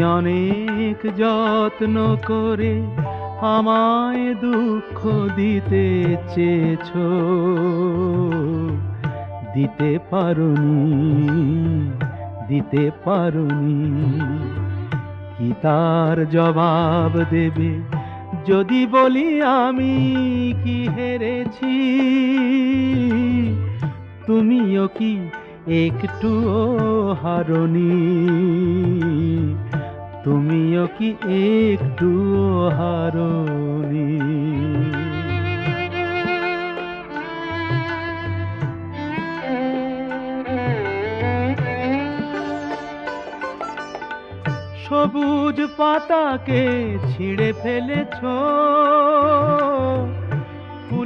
অনেক যত্ন করে আমায় দুঃখ দিতে চেয়েছো, দিতে পারোনি। কি তার জবাব দেবে যদি বলি আমি কি হেরেছি? তুমিও কি একটুও হারোনি? তুমিও কি একটুও হারোনি? সবুজ পাতাকে ছিঁড়ে ফেলেছো,